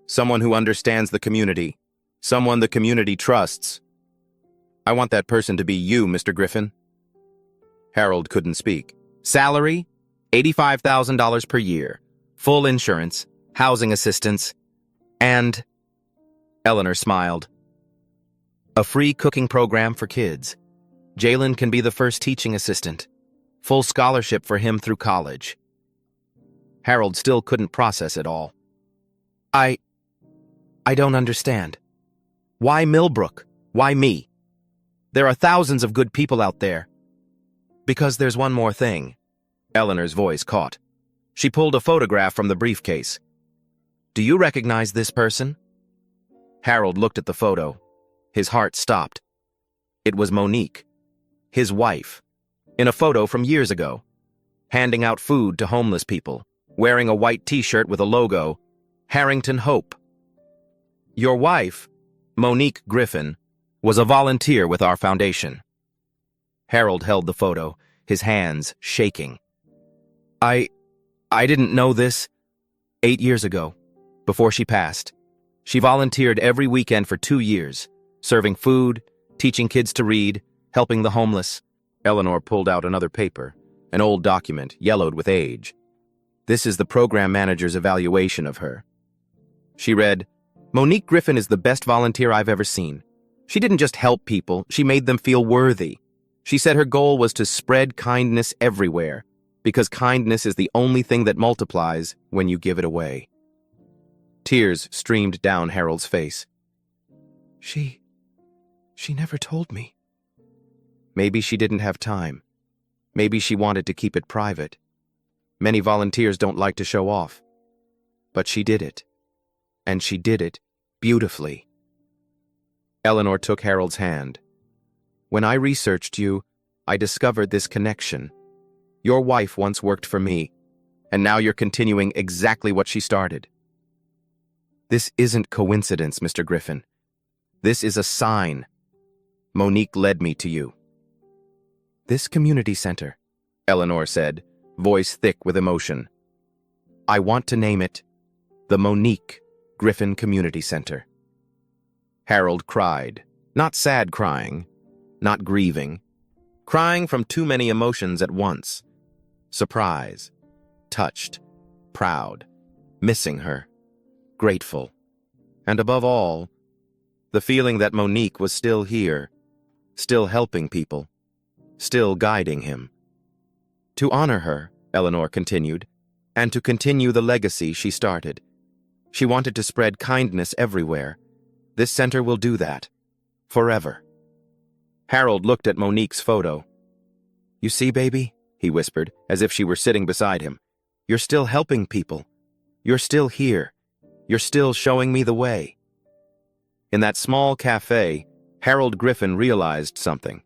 someone who understands the community, someone the community trusts. I want that person to be you, Mr. Griffin. Harold couldn't speak. Salary, $85,000 per year. Full insurance, housing assistance, and... Eleanor smiled. A free cooking program for kids. Jalen can be the first teaching assistant. Full scholarship for him through college. Harold still couldn't process it all. I don't understand. Why Millbrook? Why me? There are thousands of good people out there. Because there's one more thing. Eleanor's voice caught. She pulled a photograph from the briefcase. Do you recognize this person? Harold looked at the photo. His heart stopped. It was Monique, his wife, in a photo from years ago, handing out food to homeless people, wearing a white t-shirt with a logo, Harrington Hope. Your wife, Monique Griffin, was a volunteer with our foundation. Harold held the photo, his hands shaking. I didn't know this. 8 years ago, before she passed, she volunteered every weekend for 2 years, serving food, teaching kids to read, helping the homeless. Eleanor pulled out another paper, an old document, yellowed with age. This is the program manager's evaluation of her. She read, Monique Griffin is the best volunteer I've ever seen. She didn't just help people, she made them feel worthy. She said her goal was to spread kindness everywhere, because kindness is the only thing that multiplies when you give it away. Tears streamed down Harold's face. She never told me. Maybe she didn't have time. Maybe she wanted to keep it private. Many volunteers don't like to show off. But she did it. And she did it beautifully. Eleanor took Harold's hand. When I researched you, I discovered this connection. Your wife once worked for me, and now you're continuing exactly what she started. This isn't coincidence, Mr. Griffin. This is a sign. Monique led me to you. This community center, Eleanor said, voice thick with emotion. I want to name it the Monique Griffin Community Center. Harold cried, not sad crying, not grieving, crying from too many emotions at once. Surprise, touched, proud, missing her, grateful, and above all, the feeling that Monique was still here, still helping people, still guiding him. To honor her, Eleanor continued, and to continue the legacy she started. She wanted to spread kindness everywhere. This center will do that. Forever. Harold looked at Monique's photo. You see, baby, he whispered, as if she were sitting beside him. You're still helping people. You're still here. You're still showing me the way. In that small cafe, Harold Griffin realized something.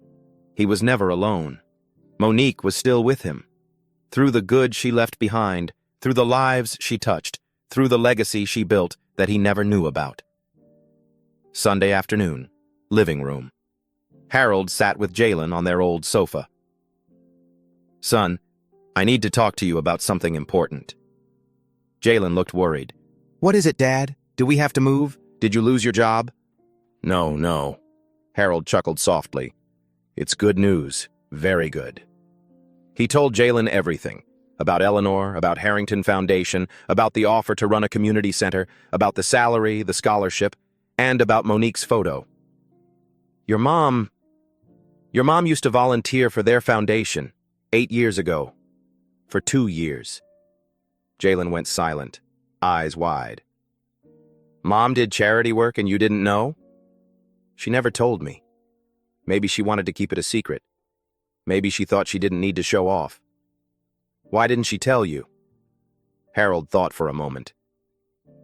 He was never alone. Monique was still with him. Through the good she left behind, through the lives she touched, through the legacy she built that he never knew about. Sunday afternoon, living room. Harold sat with Jalen on their old sofa. Son, I need to talk to you about something important. Jalen looked worried. What is it, Dad? Do we have to move? Did you lose your job? No. Harold chuckled softly. It's good news. Very good. He told Jalen everything. About Eleanor, about Harrington Foundation, about the offer to run a community center, about the salary, the scholarship, and about Monique's photo. Your mom used to volunteer for their foundation 8 years ago. For 2 years. Jalen went silent, eyes wide. Mom did charity work and you didn't know? She never told me. Maybe she wanted to keep it a secret. Maybe she thought she didn't need to show off. Why didn't she tell you? Harold thought for a moment.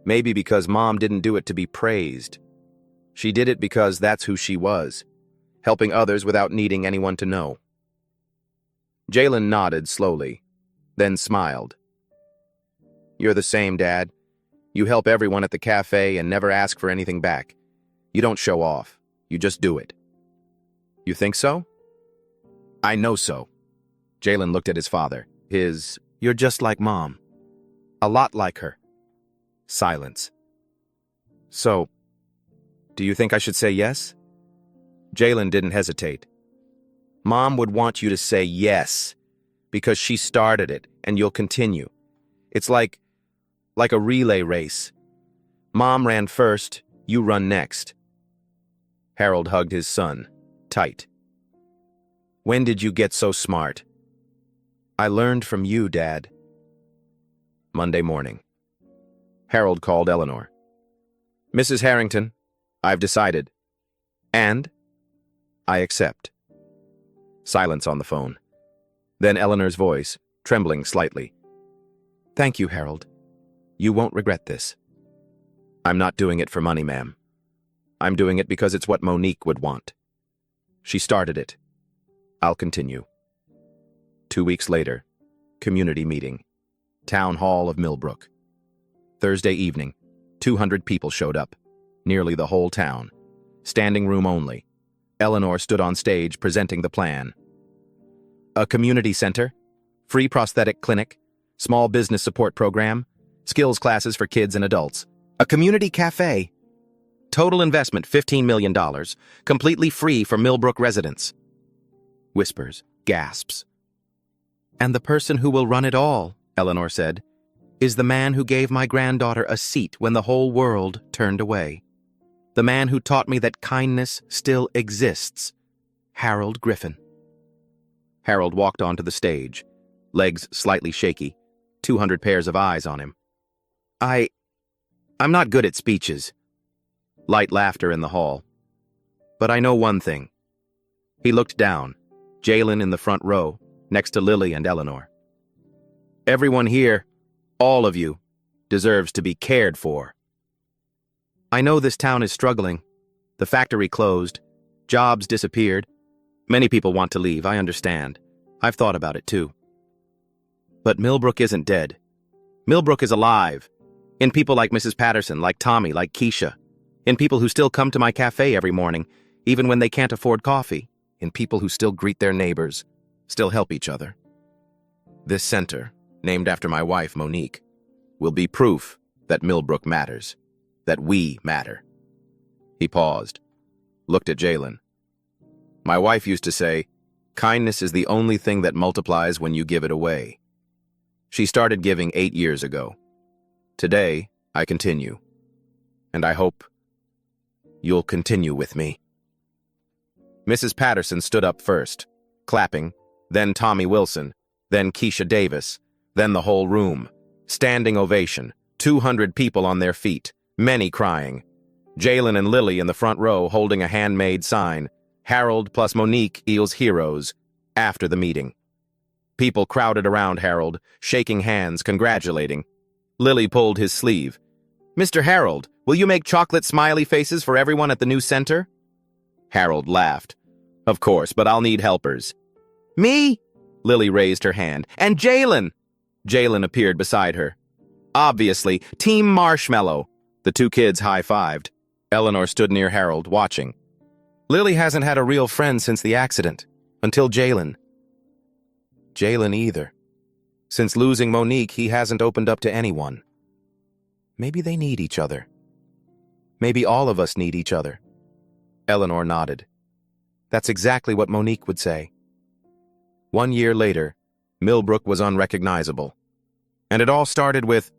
Maybe because Mom didn't do it to be praised. She did it because that's who she was, helping others without needing anyone to know. Jalen nodded slowly, then smiled. You're the same, Dad. You help everyone at the cafe and never ask for anything back. You don't show off. You just do it. You think so? I know so. Jalen looked at his father. You're just like Mom. A lot like her. Silence. So, do you think I should say yes? Jalen didn't hesitate. Mom would want you to say yes, because she started it, and you'll continue. It's like a relay race. Mom ran first, you run next. Harold hugged his son, tight. When did you get so smart? I learned from you, Dad. Monday morning. Harold called Eleanor. Mrs. Harrington, I've decided. And? I accept. Silence on the phone. Then Eleanor's voice, trembling slightly. Thank you, Harold. You won't regret this. I'm not doing it for money, ma'am. I'm doing it because it's what Monique would want. She started it. I'll continue. 2 weeks later, community meeting. Town Hall of Millbrook. Thursday evening, 200 people showed up. Nearly the whole town. Standing room only. Eleanor stood on stage presenting the plan. A community center, free prosthetic clinic, small business support program, skills classes for kids and adults, a community cafe. Total investment $15 million, completely free for Millbrook residents. Whispers, gasps. And the person who will run it all, Eleanor said, is the man who gave my granddaughter a seat when the whole world turned away. The man who taught me that kindness still exists, Harold Griffin. Harold walked onto the stage, legs slightly shaky, 200 pairs of eyes on him. I'm not good at speeches. Light laughter in the hall. But I know one thing. He looked down, Jalen in the front row, next to Lily and Eleanor. Everyone here, all of you, deserves to be cared for. I know this town is struggling. The factory closed. Jobs disappeared. Many people want to leave, I understand. I've thought about it too. But Millbrook isn't dead. Millbrook is alive. In people like Mrs. Patterson, like Tommy, like Keisha. In people who still come to my cafe every morning, even when they can't afford coffee. In people who still greet their neighbors, still help each other. This center, named after my wife, Monique, will be proof that Millbrook matters, that we matter. He paused, looked at Jalen. My wife used to say, kindness is the only thing that multiplies when you give it away. She started giving 8 years ago. Today, I continue. And I hope you'll continue with me. Mrs. Patterson stood up first, clapping, then Tommy Wilson, then Keisha Davis, then the whole room. Standing ovation, 200 people on their feet, many crying. Jalen and Lily in the front row holding a handmade sign, Harold plus Monique equals heroes, after the meeting. People crowded around Harold, shaking hands, congratulating. Lily pulled his sleeve. Mr. Harold, will you make chocolate smiley faces for everyone at the new center? Harold laughed. Of course, but I'll need helpers. Me? Lily raised her hand. And Jalen! Jalen appeared beside her. Obviously, Team Marshmallow. The two kids high-fived. Eleanor stood near Harold, watching. Lily hasn't had a real friend since the accident. Until Jalen. Jalen either. Since losing Monique, he hasn't opened up to anyone. Maybe they need each other. Maybe all of us need each other. Eleanor nodded. That's exactly what Monique would say. 1 year later, Millbrook was unrecognizable. And it all started with,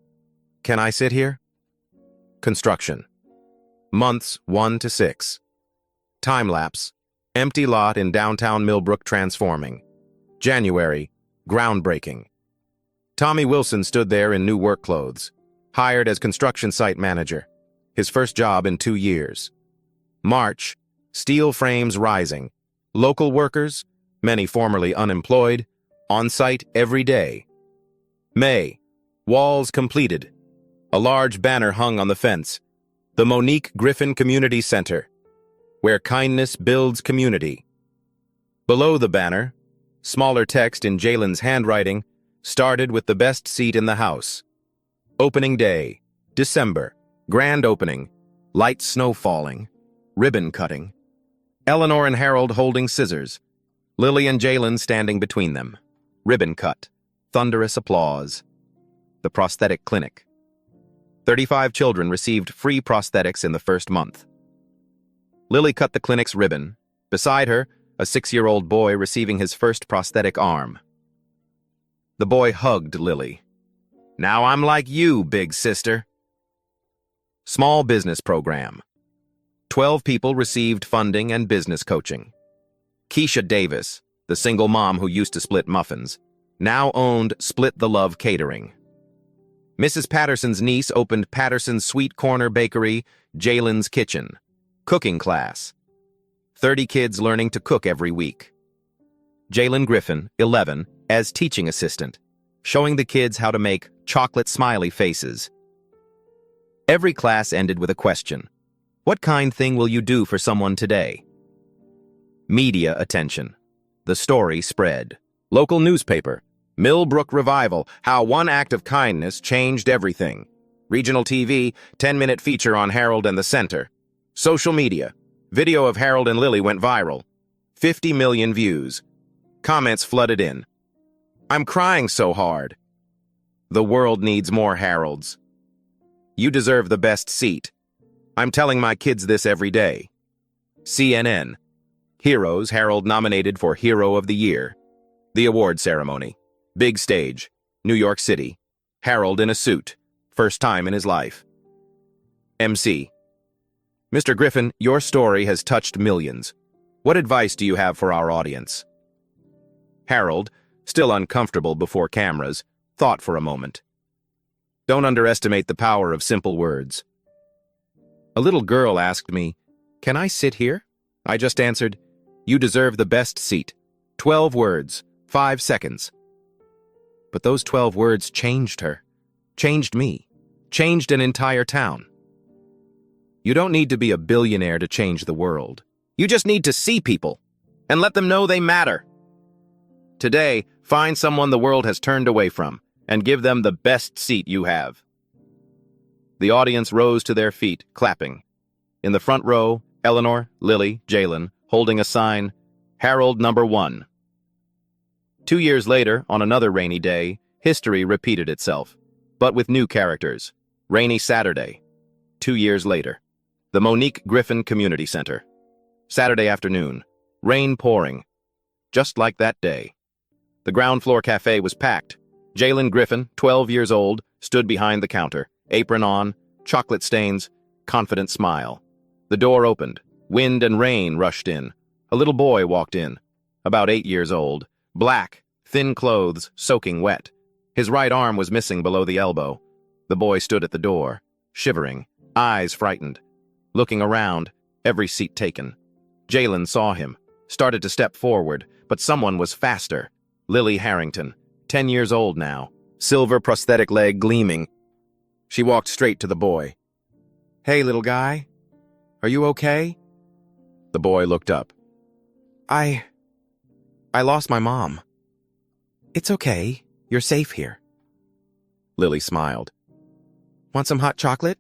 "Can I sit here?" Construction. Months 1 to 6. Time-lapse. Empty lot in downtown Millbrook transforming. January. Groundbreaking. Tommy Wilson stood there in new work clothes, hired as construction site manager, his first job in 2 years. March. Steel frames rising. Local workers, many formerly unemployed, on site every day. May. Walls completed. A large banner hung on the fence. The Monique Griffin Community Center, where kindness builds community. Below the banner, smaller text in Jalen's handwriting, started with the best seat in the house. Opening day, December, grand opening, light snow falling, ribbon cutting. Eleanor and Harold holding scissors, Lily and Jalen standing between them. Ribbon cut, thunderous applause. The prosthetic clinic. 35 children received free prosthetics in the first month. Lily cut the clinic's ribbon. Beside her, a 6-year-old boy receiving his first prosthetic arm. The boy hugged Lily. "Now I'm like you, big sister." Small business program. 12 people received funding and business coaching. Keisha Davis, the single mom who used to split muffins, now owned Split the Love Catering. Mrs. Patterson's niece opened Patterson's Sweet Corner Bakery, Jalen's Kitchen. Cooking class. 30 kids learning to cook every week. Jalen Griffin, 11, as teaching assistant, showing the kids how to make chocolate smiley faces. Every class ended with a question. What kind thing will you do for someone today? Media attention. The story spread. Local newspaper. Millbrook Revival, how one act of kindness changed everything. Regional TV, 10-minute feature on Harold and the Center. Social media. Video of Harold and Lily went viral. 50 million views. Comments flooded in. "I'm crying so hard." "The world needs more Harolds." "You deserve the best seat." "I'm telling my kids this every day." CNN. Heroes Harold nominated for Hero of the Year. The award ceremony. Big stage. New York City. Harold in a suit. First time in his life. MC. Mr. Griffin, your story has touched millions. What advice do you have for our audience? Harold, still uncomfortable before cameras, thought for a moment. Don't underestimate the power of simple words. A little girl asked me, "Can I sit here?" I just answered, "You deserve the best seat." 12 words, 5 seconds. But those 12 words changed her, changed me, changed an entire town. You don't need to be a billionaire to change the world. You just need to see people and let them know they matter. Today, find someone the world has turned away from and give them the best seat you have. The audience rose to their feet, clapping. In the front row, Eleanor, Lily, Jalen, holding a sign, Harold number 1. 2 years later, on another rainy day, history repeated itself, but with new characters. Rainy Saturday. 2 years later. The Monique Griffin Community Center. Saturday afternoon. Rain pouring. Just like that day. The ground floor cafe was packed. Jalen Griffin, 12 years old, stood behind the counter, apron on, chocolate stains, confident smile. The door opened. Wind and rain rushed in. A little boy walked in, about 8 years old, black, thin clothes, soaking wet. His right arm was missing below the elbow. The boy stood at the door, shivering, eyes frightened. Looking around, every seat taken. Jalen saw him, started to step forward, but someone was faster. Lily Harrington, 10 years old now, silver prosthetic leg gleaming. She walked straight to the boy. "Hey, little guy. Are you okay?" The boy looked up. I lost my mom." "It's okay. You're safe here." Lily smiled. "Want some hot chocolate?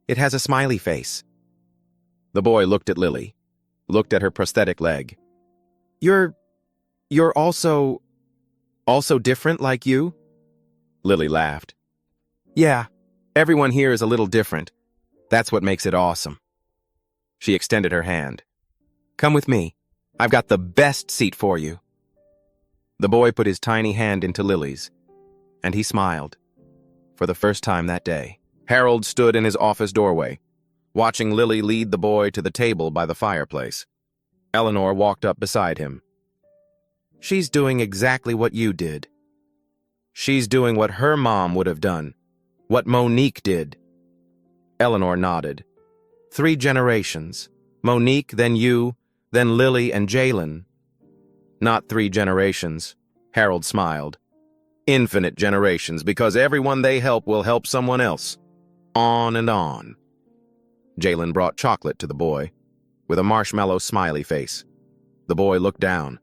It has a smiley face." The boy looked at Lily, looked at her prosthetic leg. You're also Also different like you? Lily laughed. Yeah, everyone here is a little different. That's what makes it awesome. She extended her hand. Come with me. I've got the best seat for you. The boy put his tiny hand into Lily's, and he smiled. For the first time that day, Harold stood in his office doorway, watching Lily lead the boy to the table by the fireplace. Eleanor walked up beside him. She's doing exactly what you did. She's doing what her mom would have done, what Monique did. Eleanor nodded. 3 generations. Monique, then you, then Lily and Jalen. Not 3 generations, Harold smiled. Infinite generations, because everyone they help will help someone else. On and on. Jalen brought chocolate to the boy, with a marshmallow smiley face. The boy looked down,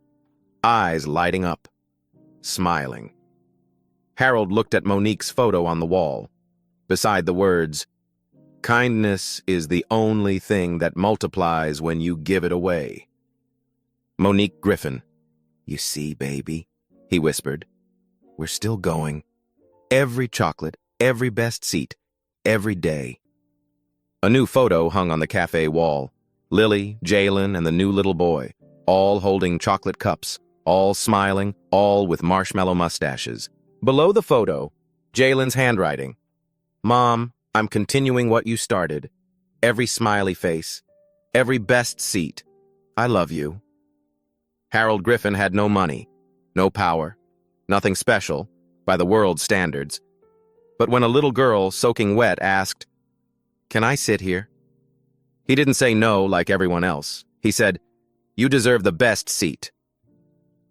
eyes lighting up, smiling. Harold looked at Monique's photo on the wall, beside the words, "Kindness is the only thing that multiplies when you give it away." Monique Griffin. You see, baby, he whispered. We're still going. Every chocolate, every best seat, every day. A new photo hung on the cafe wall. Lily, Jalen, and the new little boy, all holding chocolate cups, all smiling, all with marshmallow mustaches. Below the photo, Jalen's handwriting. Mom, I'm continuing what you started. Every smiley face, every best seat. I love you. Harold Griffin had no money, no power, nothing special, by the world's standards. But when a little girl, soaking wet, asked, "Can I sit here?" He didn't say no like everyone else. He said, "You deserve the best seat."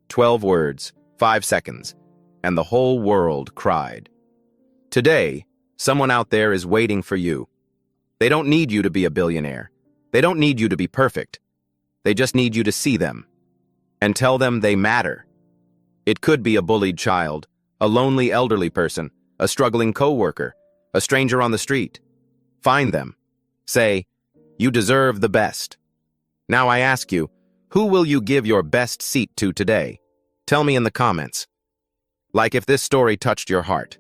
12 words, 5 seconds, and the whole world cried. Today, someone out there is waiting for you. They don't need you to be a billionaire. They don't need you to be perfect. They just need you to see them and tell them they matter. It could be a bullied child, a lonely elderly person, a struggling coworker, a stranger on the street. Find them. Say, "You deserve the best." Now I ask you, who will you give your best seat to today? Tell me in the comments. Like if this story touched your heart.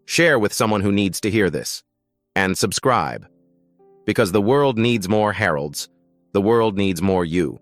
Share with someone who needs to hear this. And subscribe. Because the world needs more Harolds. The world needs more you.